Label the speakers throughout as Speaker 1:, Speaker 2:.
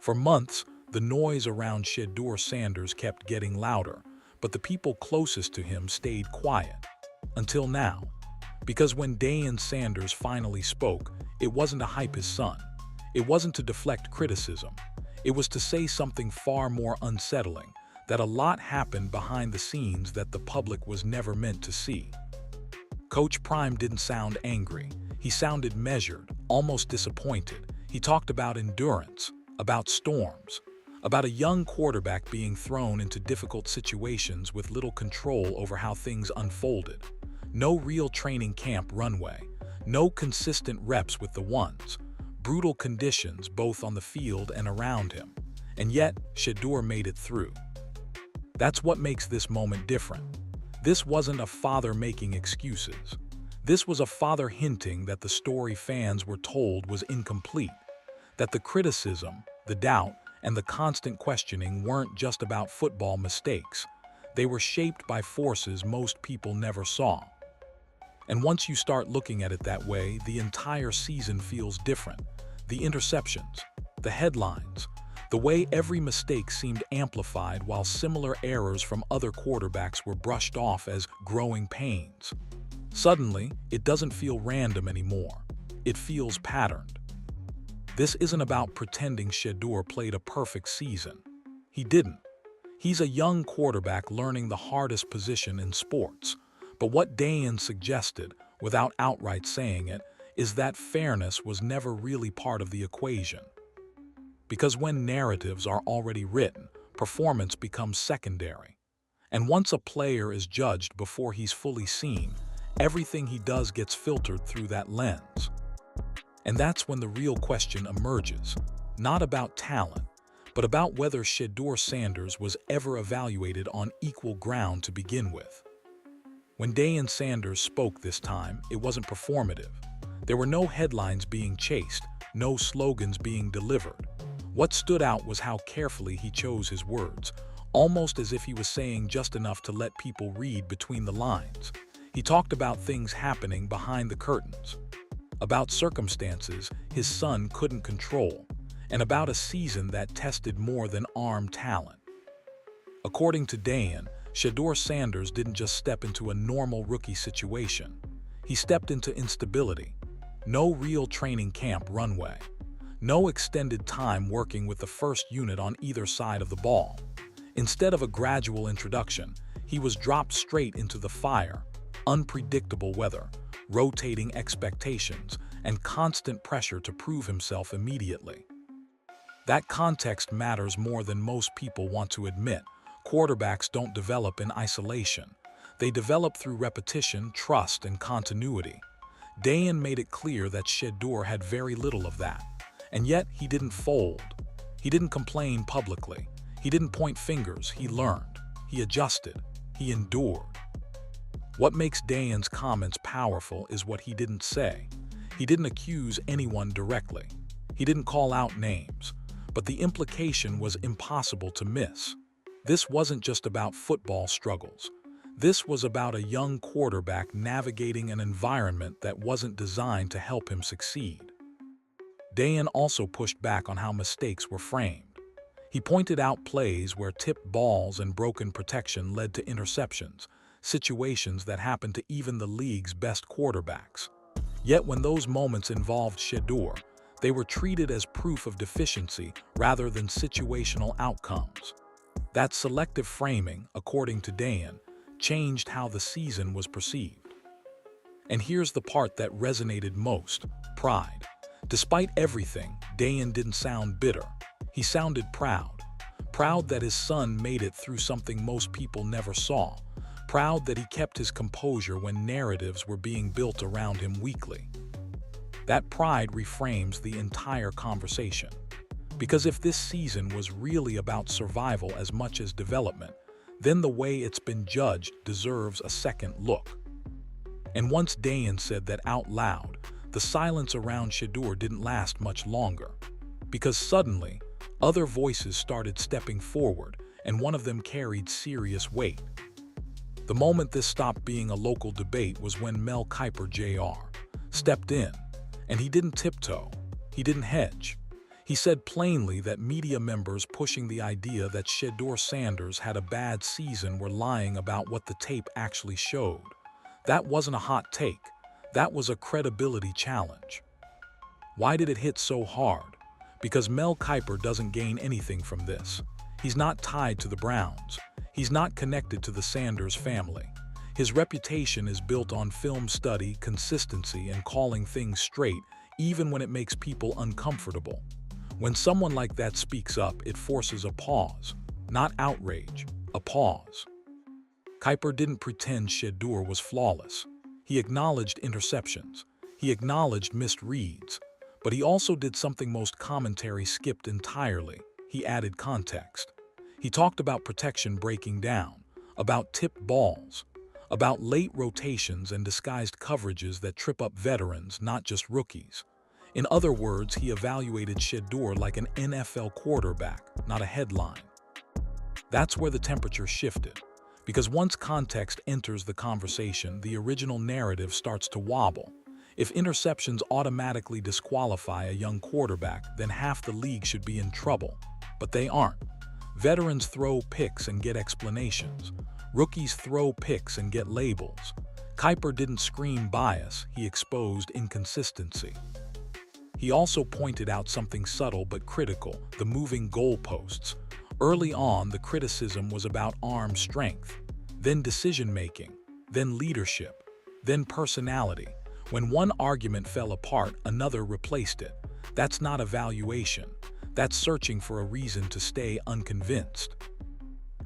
Speaker 1: For months, the noise around Shedeur Sanders kept getting louder, but the people closest to him stayed quiet. Until now. Because when Deion Sanders finally spoke, it wasn't to hype his son. It wasn't to deflect criticism. It was to say something far more unsettling, that a lot happened behind the scenes that the public was never meant to see. Coach Prime didn't sound angry. He sounded measured, almost disappointed. He talked about endurance, about storms, about a young quarterback being thrown into difficult situations with little control over how things unfolded. No real training camp runway, no consistent reps with the ones, brutal conditions both on the field and around him. And yet, Shedeur made it through. That's what makes this moment different. This wasn't a father making excuses. This was a father hinting that the story fans were told was incomplete, that the criticism, the doubt, and the constant questioning weren't just about football mistakes. They were shaped by forces most people never saw. And once you start looking at it that way, the entire season feels different. The interceptions, the headlines, the way every mistake seemed amplified while similar errors from other quarterbacks were brushed off as growing pains. Suddenly, it doesn't feel random anymore. It feels patterned. This isn't about pretending Shedeur played a perfect season. He didn't. He's a young quarterback learning the hardest position in sports. But what Deion suggested, without outright saying it, is that fairness was never really part of the equation. Because when narratives are already written, performance becomes secondary. And once a player is judged before he's fully seen, everything he does gets filtered through that lens. And that's when the real question emerges, not about talent, but about whether Shedeur Sanders was ever evaluated on equal ground to begin with. When Deion Sanders spoke this time, it wasn't performative. There were no headlines being chased, no slogans being delivered. What stood out was how carefully he chose his words, almost as if he was saying just enough to let people read between the lines. He talked about things happening behind the curtains, about circumstances his son couldn't control, and about a season that tested more than arm talent. According to Deion, Shedeur Sanders didn't just step into a normal rookie situation. He stepped into instability. No real training camp runway. No extended time working with the first unit on either side of the ball. Instead of a gradual introduction, he was dropped straight into the fire. Unpredictable weather, rotating expectations, and constant pressure to prove himself immediately. That context matters more than most people want to admit. Quarterbacks don't develop in isolation. They develop through repetition, trust, and continuity. Deion made it clear that Shedeur had very little of that. And yet, he didn't fold. He didn't complain publicly. He didn't point fingers. He learned. He adjusted. He endured. What makes Deion's comments powerful is what he didn't say. He didn't accuse anyone directly. He didn't call out names. But the implication was impossible to miss. This wasn't just about football struggles. This was about a young quarterback navigating an environment that wasn't designed to help him succeed. Deion also pushed back on how mistakes were framed. He pointed out plays where tipped balls and broken protection led to interceptions, situations that happened to even the league's best quarterbacks. Yet when those moments involved Shedeur, they were treated as proof of deficiency rather than situational outcomes. That selective framing, according to Deion, changed how the season was perceived. And here's the part that resonated most: pride. Despite everything, Deion didn't sound bitter. He sounded proud. Proud that his son made it through something most people never saw. Proud that he kept his composure when narratives were being built around him weekly. That pride reframes the entire conversation. Because if this season was really about survival as much as development, then the way it's been judged deserves a second look. And once Deion said that out loud, the silence around Shedeur didn't last much longer. Because suddenly, other voices started stepping forward, and one of them carried serious weight. The moment this stopped being a local debate was when Mel Kiper Jr. stepped in, and he didn't tiptoe, he didn't hedge. He said plainly that media members pushing the idea that Shedeur Sanders had a bad season were lying about what the tape actually showed. That wasn't a hot take. That was a credibility challenge. Why did it hit so hard? Because Mel Kiper doesn't gain anything from this. He's not tied to the Browns. He's not connected to the Sanders family. His reputation is built on film study, consistency, and calling things straight, even when it makes people uncomfortable. When someone like that speaks up, it forces a pause. Not outrage, a pause. Kiper didn't pretend Shedeur was flawless. He acknowledged interceptions. He acknowledged missed reads. But he also did something most commentary skipped entirely. He added context. He talked about protection breaking down, about tipped balls, about late rotations and disguised coverages that trip up veterans, not just rookies. In other words, he evaluated Shedeur like an NFL quarterback, not a headline. That's where the temperature shifted. Because once context enters the conversation, the original narrative starts to wobble. If interceptions automatically disqualify a young quarterback, then half the league should be in trouble. But they aren't. Veterans throw picks and get explanations. Rookies throw picks and get labels. Kiper didn't scream bias, he exposed inconsistency. He also pointed out something subtle but critical: the moving goalposts. Early on, the criticism was about arm strength, then decision-making, then leadership, then personality. When one argument fell apart, another replaced it. That's not evaluation. That's searching for a reason to stay unconvinced.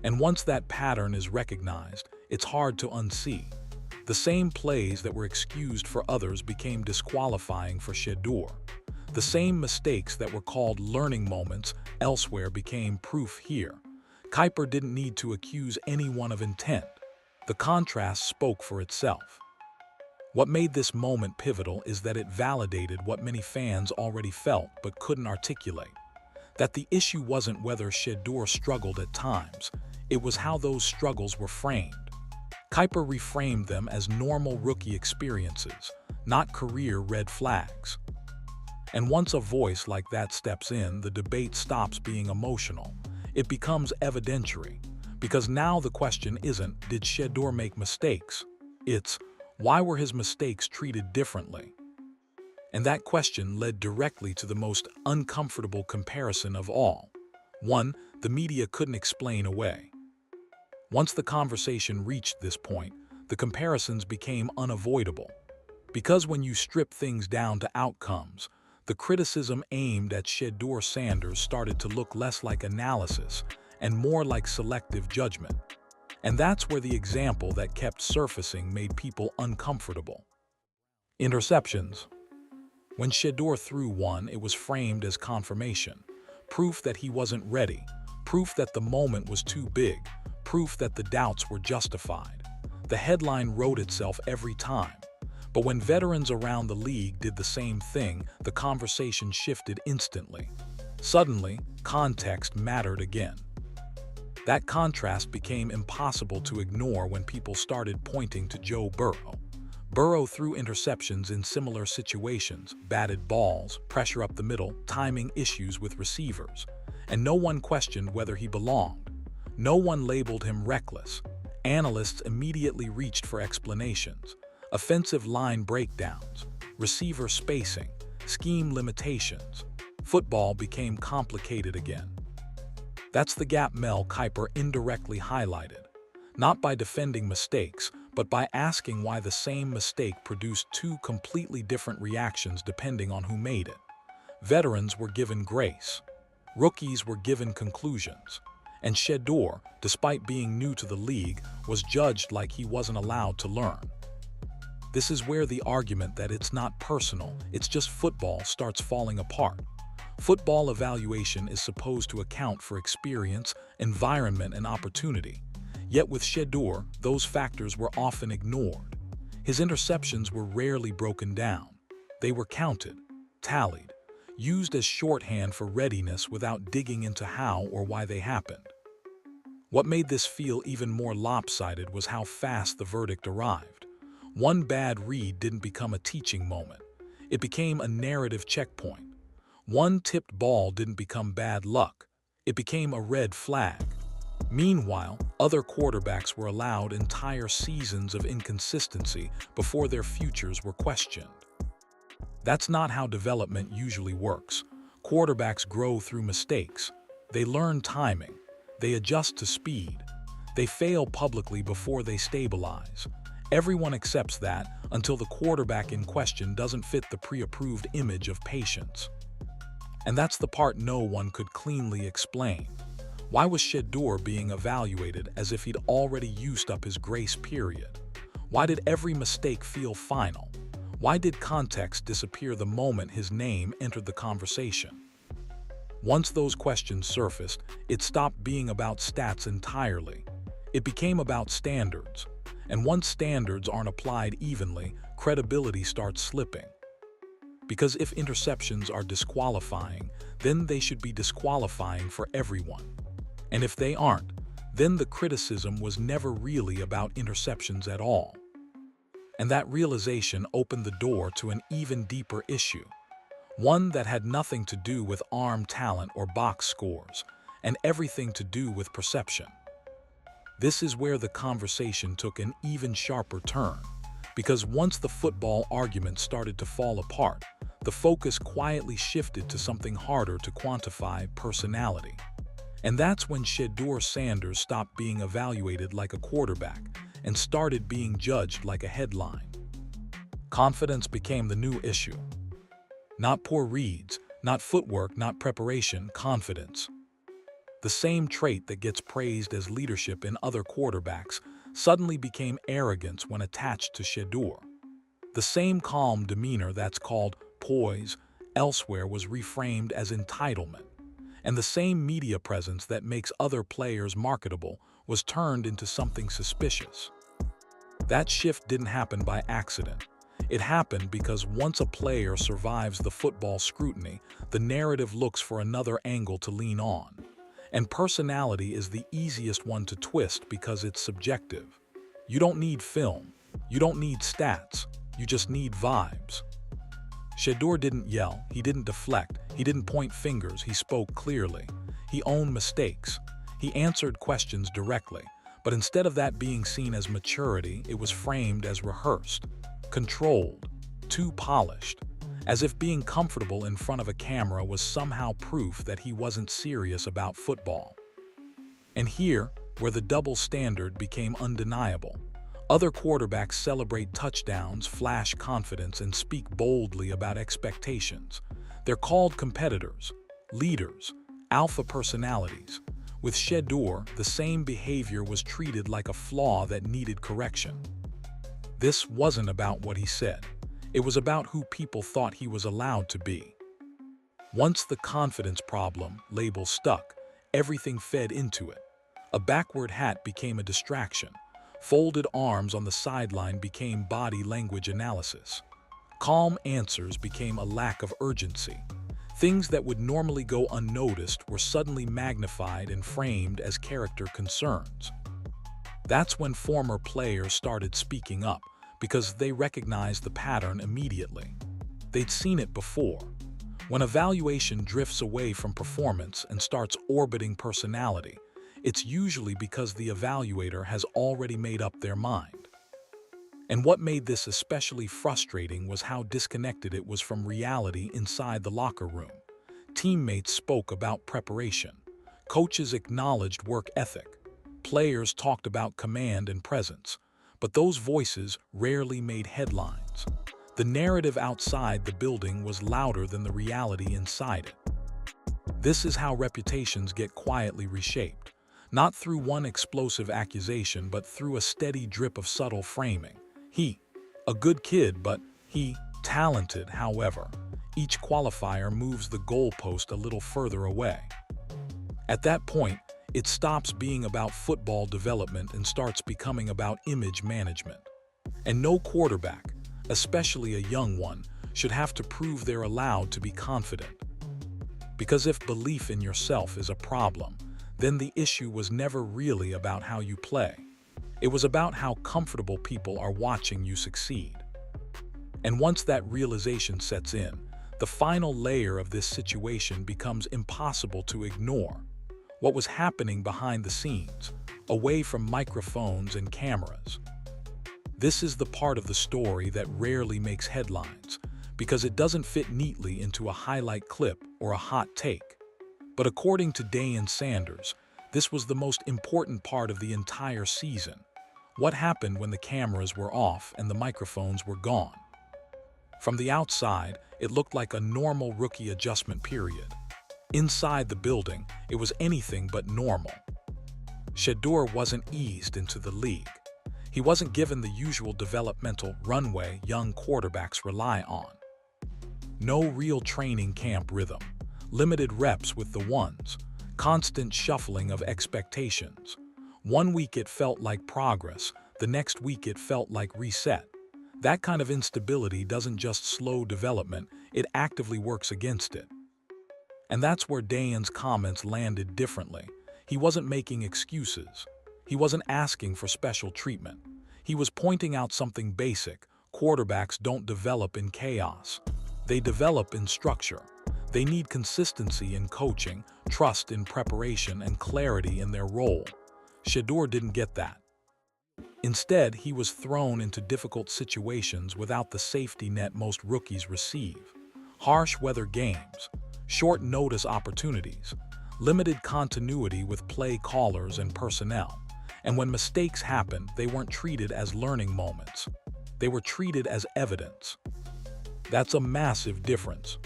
Speaker 1: And once that pattern is recognized, it's hard to unsee. The same plays that were excused for others became disqualifying for Shedeur. The same mistakes that were called learning moments elsewhere became proof here. Kiper didn't need to accuse anyone of intent. The contrast spoke for itself. What made this moment pivotal is that it validated what many fans already felt but couldn't articulate. That the issue wasn't whether Shedeur struggled at times, it was how those struggles were framed. Kiper reframed them as normal rookie experiences, not career red flags. And once a voice like that steps in, the debate stops being emotional. It becomes evidentiary, because now the question isn't, did Shedeur make mistakes? It's, why were his mistakes treated differently? And that question led directly to the most uncomfortable comparison of all. One the media couldn't explain away. Once the conversation reached this point, the comparisons became unavoidable. Because when you strip things down to outcomes, the criticism aimed at Shedeur Sanders started to look less like analysis and more like selective judgment. And that's where the example that kept surfacing made people uncomfortable. Interceptions. When Shedeur threw one, it was framed as confirmation, proof that he wasn't ready, proof that the moment was too big, proof that the doubts were justified. The headline wrote itself every time. But when veterans around the league did the same thing, the conversation shifted instantly. Suddenly, context mattered again. That contrast became impossible to ignore when people started pointing to Joe Burrow. Burrow threw interceptions in similar situations, batted balls, pressure up the middle, timing issues with receivers. And no one questioned whether he belonged. No one labeled him reckless. Analysts immediately reached for explanations. Offensive line breakdowns, receiver spacing, scheme limitations. Football became complicated again. That's the gap Mel Kiper indirectly highlighted, not by defending mistakes, but by asking why the same mistake produced two completely different reactions depending on who made it. Veterans were given grace. Rookies were given conclusions. And Shedeur, despite being new to the league, was judged like he wasn't allowed to learn. This is where the argument that it's not personal, it's just football starts falling apart. Football evaluation is supposed to account for experience, environment, and opportunity. Yet with Shedeur, those factors were often ignored. His interceptions were rarely broken down. They were counted, tallied, used as shorthand for readiness without digging into how or why they happened. What made this feel even more lopsided was how fast the verdict arrived. One bad read didn't become a teaching moment. It became a narrative checkpoint. One tipped ball didn't become bad luck. It became a red flag. Meanwhile, other quarterbacks were allowed entire seasons of inconsistency before their futures were questioned. That's not how development usually works. Quarterbacks grow through mistakes. They learn timing. They adjust to speed. They fail publicly before they stabilize. Everyone accepts that until the quarterback in question doesn't fit the pre-approved image of patience. And that's the part no one could cleanly explain. Why was Shedeur being evaluated as if he'd already used up his grace period? Why did every mistake feel final? Why did context disappear the moment his name entered the conversation? Once those questions surfaced, it stopped being about stats entirely. It became about standards. And once standards aren't applied evenly, credibility starts slipping. Because if interceptions are disqualifying, then they should be disqualifying for everyone. And if they aren't, then the criticism was never really about interceptions at all. And that realization opened the door to an even deeper issue, one that had nothing to do with arm talent or box scores, and everything to do with perception. This is where the conversation took an even sharper turn, because once the football argument started to fall apart, the focus quietly shifted to something harder to quantify: personality. And that's when Shedeur Sanders stopped being evaluated like a quarterback and started being judged like a headline. Confidence became the new issue. Not poor reads, not footwork, not preparation, confidence. The same trait that gets praised as leadership in other quarterbacks suddenly became arrogance when attached to Shedeur. The same calm demeanor that's called poise elsewhere was reframed as entitlement. And the same media presence that makes other players marketable was turned into something suspicious. That shift didn't happen by accident. It happened because once a player survives the football scrutiny, the narrative looks for another angle to lean on. And personality is the easiest one to twist because it's subjective. You don't need film. You don't need stats. You just need vibes. Shedeur didn't yell, he didn't deflect, he didn't point fingers, he spoke clearly. He owned mistakes. He answered questions directly, but instead of that being seen as maturity, it was framed as rehearsed, controlled, too polished, as if being comfortable in front of a camera was somehow proof that he wasn't serious about football. And here, where the double standard became undeniable. Other quarterbacks celebrate touchdowns, flash confidence, and speak boldly about expectations. They're called competitors, leaders, alpha personalities. With Shedeur, the same behavior was treated like a flaw that needed correction. This wasn't about what he said. It was about who people thought he was allowed to be. Once the confidence problem label stuck, everything fed into it. A backward hat became a distraction. Folded arms on the sideline became body language analysis. Calm answers became a lack of urgency. Things that would normally go unnoticed were suddenly magnified and framed as character concerns. That's when former players started speaking up, because they recognized the pattern immediately. They'd seen it before. When evaluation drifts away from performance and starts orbiting personality, it's usually because the evaluator has already made up their mind. And what made this especially frustrating was how disconnected it was from reality inside the locker room. Teammates spoke about preparation. Coaches acknowledged work ethic. Players talked about command and presence. But those voices rarely made headlines. The narrative outside the building was louder than the reality inside it. This is how reputations get quietly reshaped. Not through one explosive accusation, but through a steady drip of subtle framing. He, a good kid, but he, talented, however. Each qualifier moves the goalpost a little further away. At that point, it stops being about football development and starts becoming about image management. And no quarterback, especially a young one, should have to prove they're allowed to be confident. Because if belief in yourself is a problem, then the issue was never really about how you play. It was about how comfortable people are watching you succeed. And once that realization sets in, The final layer of this situation becomes impossible to ignore. What was happening behind the scenes, away from microphones and cameras. This is the part of the story that rarely makes headlines, because it doesn't fit neatly into a highlight clip or a hot take. But according to Deion Sanders, this was the most important part of the entire season. What happened when the cameras were off and the microphones were gone? From the outside, it looked like a normal rookie adjustment period. Inside the building, it was anything but normal. Shedeur wasn't eased into the league. He wasn't given the usual developmental runway young quarterbacks rely on. No real training camp rhythm, limited reps with the ones, constant shuffling of expectations. One week it felt like progress, the next week it felt like reset. That kind of instability doesn't just slow development, it actively works against it. And that's where Deion's comments landed differently. He wasn't making excuses. He wasn't asking for special treatment. He was pointing out something basic. Quarterbacks don't develop in chaos. They develop in structure. They need consistency in coaching, trust in preparation, and clarity in their role. Shedeur didn't get that. Instead, he was thrown into difficult situations without the safety net most rookies receive. Harsh weather games, short notice opportunities, limited continuity with play callers and personnel. And when mistakes happened, they weren't treated as learning moments. They were treated as evidence. That's a massive difference.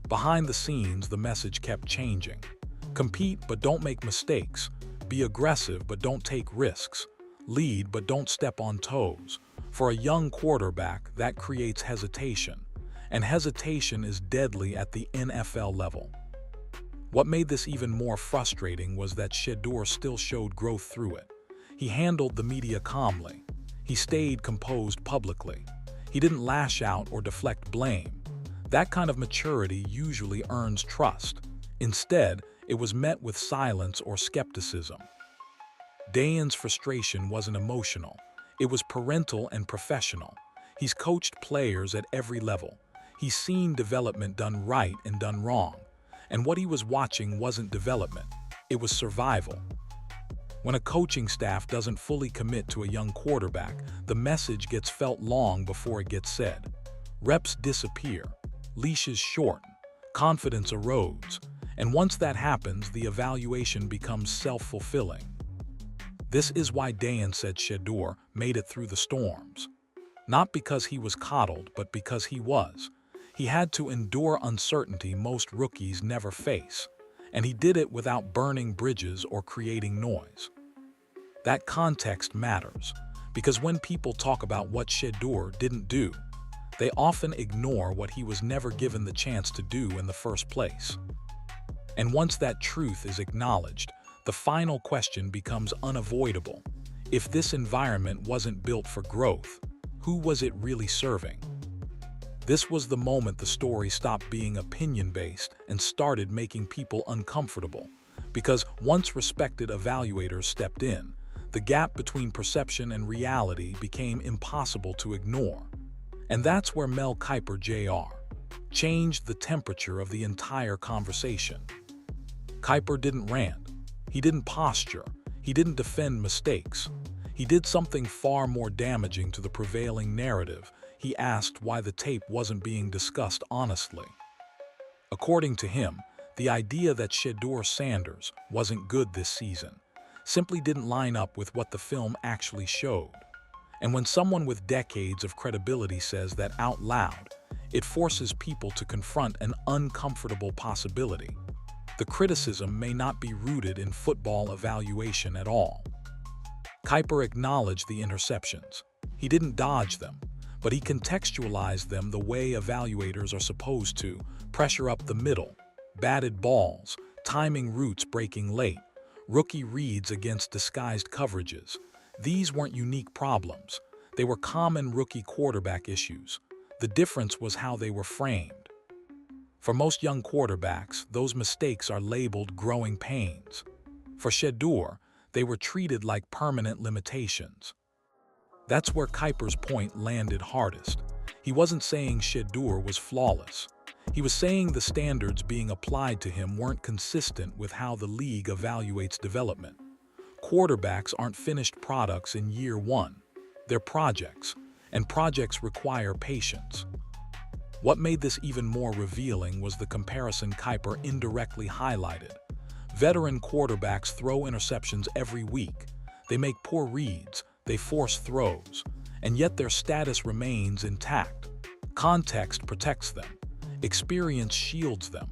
Speaker 1: Behind the scenes, the message kept changing. Compete, but don't make mistakes. Be aggressive, but don't take risks. Lead, but don't step on toes. For a young quarterback, that creates hesitation. And hesitation is deadly at the NFL level. What made this even more frustrating was that Shedeur still showed growth through it. He handled the media calmly. He stayed composed publicly. He didn't lash out or deflect blame. That kind of maturity usually earns trust. Instead, it was met with silence or skepticism. Deion's frustration wasn't emotional. It was parental and professional. He's coached players at every level. He's seen development done right and done wrong. And what he was watching wasn't development. It was survival. When a coaching staff doesn't fully commit to a young quarterback, the message gets felt long before it gets said. Reps disappear. Leashes shorten. Confidence erodes. And once that happens, the evaluation becomes self-fulfilling. This is why Deion said Shedeur made it through the storms. Not because he was coddled, but because he was. He had to endure uncertainty most rookies never face. And he did it without burning bridges or creating noise. That context matters, because when people talk about what Shedeur didn't do, they often ignore what he was never given the chance to do in the first place. And once that truth is acknowledged, the final question becomes unavoidable. If this environment wasn't built for growth, who was it really serving? This was the moment the story stopped being opinion-based and started making people uncomfortable, because once respected evaluators stepped in, the gap between perception and reality became impossible to ignore. And that's where Mel Kiper Jr. changed the temperature of the entire conversation. Kiper didn't rant. He didn't posture. He didn't defend mistakes. He did something far more damaging to the prevailing narrative. He asked why the tape wasn't being discussed honestly. According to him, the idea that Shedeur Sanders wasn't good this season simply didn't line up with what the film actually showed. And when someone with decades of credibility says that out loud, it forces people to confront an uncomfortable possibility. The criticism may not be rooted in football evaluation at all. Kiper acknowledged the interceptions. He didn't dodge them, but he contextualized them the way evaluators are supposed to: pressure up the middle, batted balls, timing routes breaking late, rookie reads against disguised coverages. These weren't unique problems. They were common rookie quarterback issues. The difference was how they were framed. For most young quarterbacks, those mistakes are labeled growing pains. For Shedeur, they were treated like permanent limitations. That's where Kiper's point landed hardest. He wasn't saying Shedeur was flawless. He was saying the standards being applied to him weren't consistent with how the league evaluates development. Quarterbacks aren't finished products in year one. They're projects, and projects require patience. What made this even more revealing was the comparison Kiper indirectly highlighted. Veteran quarterbacks throw interceptions every week. They make poor reads, they force throws, and yet their status remains intact. Context protects them. Experience shields them.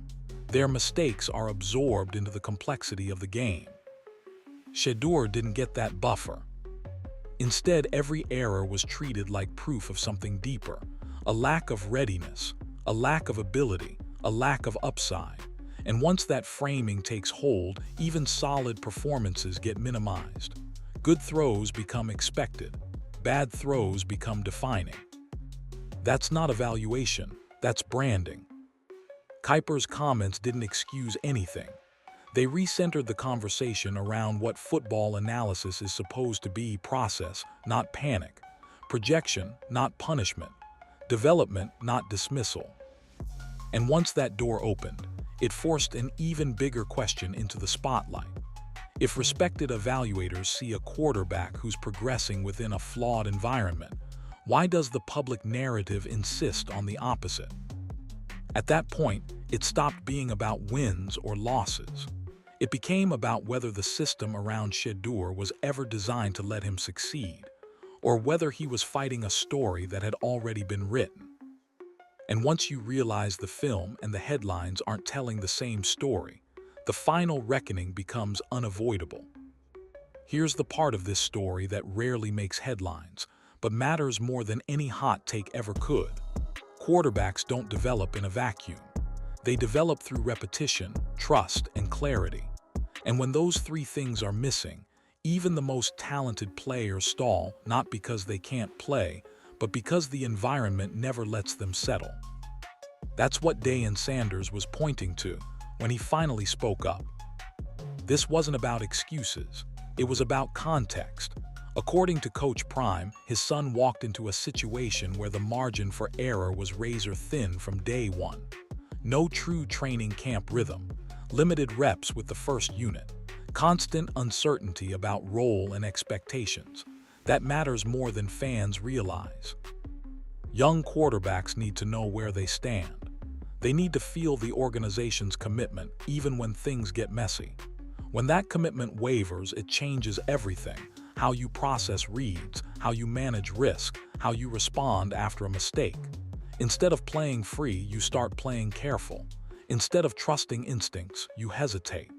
Speaker 1: Their mistakes are absorbed into the complexity of the game. Shedeur didn't get that buffer. Instead, every error was treated like proof of something deeper, a lack of readiness, a lack of ability, a lack of upside. And once that framing takes hold, even solid performances get minimized. Good throws become expected. Bad throws become defining. That's not evaluation, that's branding. Kiper's comments didn't excuse anything. They recentered the conversation around what football analysis is supposed to be: process, not panic; projection, not punishment; development, not dismissal. And once that door opened, it forced an even bigger question into the spotlight. If respected evaluators see a quarterback who's progressing within a flawed environment, why does the public narrative insist on the opposite? At that point, it stopped being about wins or losses. It became about whether the system around Shedeur was ever designed to let him succeed, or whether he was fighting a story that had already been written. And once you realize the film and the headlines aren't telling the same story, the final reckoning becomes unavoidable. Here's the part of this story that rarely makes headlines, but matters more than any hot take ever could. Quarterbacks don't develop in a vacuum. They develop through repetition, trust, and clarity. And when those three things are missing, even the most talented players stall, not because they can't play, but because the environment never lets them settle. That's what Deion Sanders was pointing to when he finally spoke up. This wasn't about excuses. It was about context. According to Coach Prime, his son walked into a situation where the margin for error was razor thin from day one. No true training camp rhythm, limited reps with the first unit, constant uncertainty about role and expectations. That matters more than fans realize. Young quarterbacks need to know where they stand. They need to feel the organization's commitment even when things get messy. When that commitment wavers, it changes everything: how you process reads, how you manage risk, how you respond after a mistake. Instead of playing free, you start playing careful. Instead of trusting instincts, you hesitate.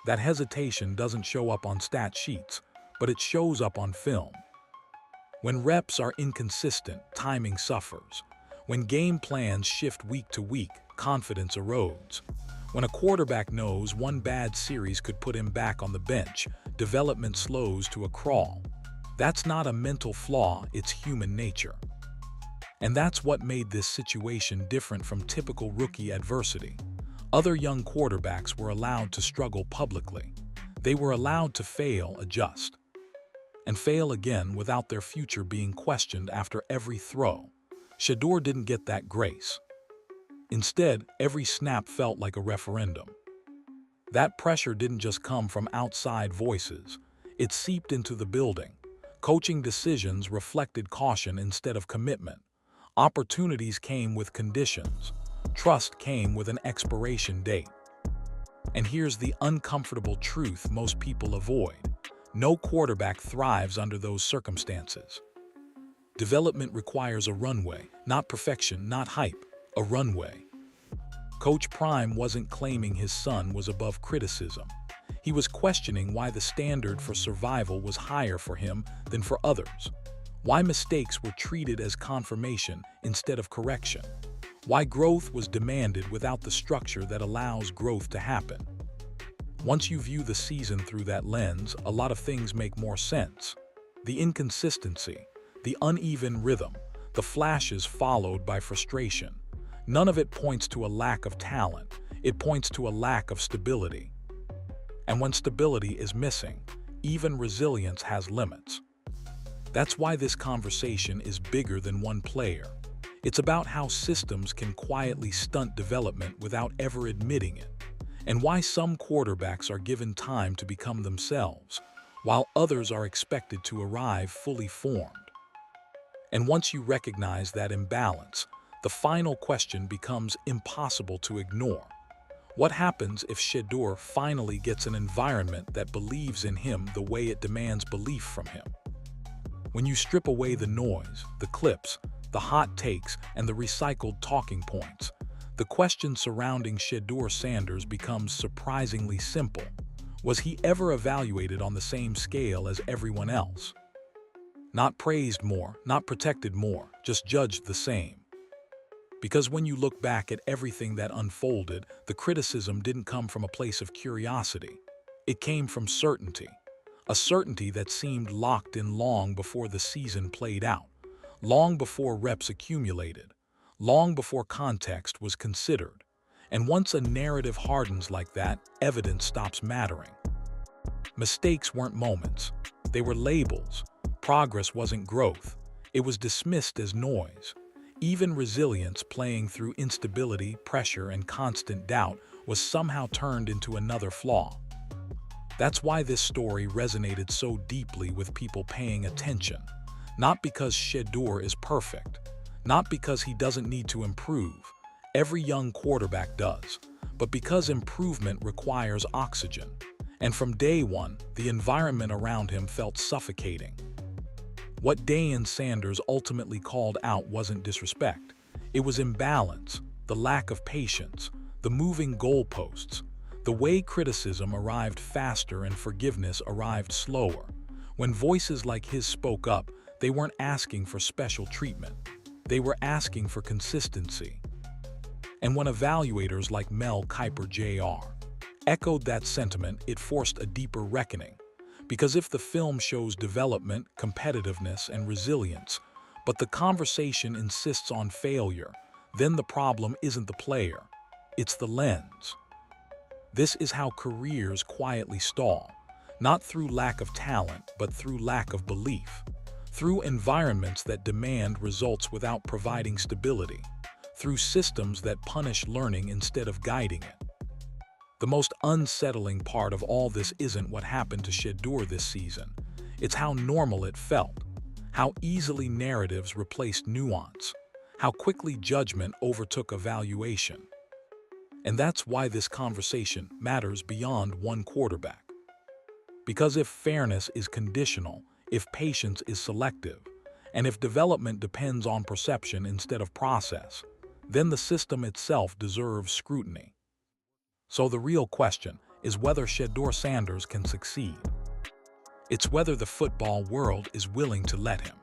Speaker 1: That hesitation doesn't show up on stat sheets, but it shows up on film. When reps are inconsistent, timing suffers. When game plans shift week to week, confidence erodes. When a quarterback knows one bad series could put him back on the bench, development slows to a crawl. That's not a mental flaw, it's human nature. And that's what made this situation different from typical rookie adversity. Other young quarterbacks were allowed to struggle publicly. They were allowed to fail, adjust, and fail again without their future being questioned after every throw. Shedeur didn't get that grace. Instead, every snap felt like a referendum. That pressure didn't just come from outside voices. It seeped into the building. Coaching decisions reflected caution instead of commitment. Opportunities came with conditions. Trust came with an expiration date. And here's the uncomfortable truth most people avoid: no quarterback thrives under those circumstances. Development requires a runway, not perfection, not hype, a runway. Coach Prime wasn't claiming his son was above criticism. He was questioning why the standard for survival was higher for him than for others. Why mistakes were treated as confirmation instead of correction. Why growth was demanded without the structure that allows growth to happen. Once you view the season through that lens, a lot of things make more sense. The inconsistency, the uneven rhythm, the flashes followed by frustration. None of it points to a lack of talent. It points to a lack of stability. And when stability is missing, even resilience has limits. That's why this conversation is bigger than one player. It's about how systems can quietly stunt development without ever admitting it, and why some quarterbacks are given time to become themselves, while others are expected to arrive fully formed. And once you recognize that imbalance, the final question becomes impossible to ignore. What happens if Shedeur finally gets an environment that believes in him the way it demands belief from him? When you strip away the noise, the clips, the hot takes, and the recycled talking points, the question surrounding Shedeur Sanders becomes surprisingly simple. Was he ever evaluated on the same scale as everyone else? Not praised more, not protected more, just judged the same. Because when you look back at everything that unfolded, the criticism didn't come from a place of curiosity. It came from certainty. A certainty that seemed locked in long before the season played out, long before reps accumulated, long before context was considered. And once a narrative hardens like that, evidence stops mattering. Mistakes weren't moments. They were labels. Progress wasn't growth. It was dismissed as noise. Even resilience, playing through instability, pressure, and constant doubt, was somehow turned into another flaw. That's why this story resonated so deeply with people paying attention. Not because Shedeur is perfect, not because he doesn't need to improve. Every young quarterback does, but because improvement requires oxygen. And from day one, the environment around him felt suffocating. What Deion Sanders ultimately called out wasn't disrespect. It was imbalance, the lack of patience, the moving goalposts, the way criticism arrived faster and forgiveness arrived slower. When voices like his spoke up, they weren't asking for special treatment. They were asking for consistency. And when evaluators like Mel Kiper Jr. echoed that sentiment, it forced a deeper reckoning. Because if the film shows development, competitiveness, and resilience, but the conversation insists on failure, then the problem isn't the player, it's the lens. This is how careers quietly stall, not through lack of talent, but through lack of belief, through environments that demand results without providing stability, through systems that punish learning instead of guiding it. The most unsettling part of all this isn't what happened to Shedeur this season. It's how normal it felt, how easily narratives replaced nuance, how quickly judgment overtook evaluation. And that's why this conversation matters beyond one quarterback. Because if fairness is conditional, if patience is selective, and if development depends on perception instead of process, then the system itself deserves scrutiny. So the real question is whether Shedeur Sanders can succeed. It's whether the football world is willing to let him.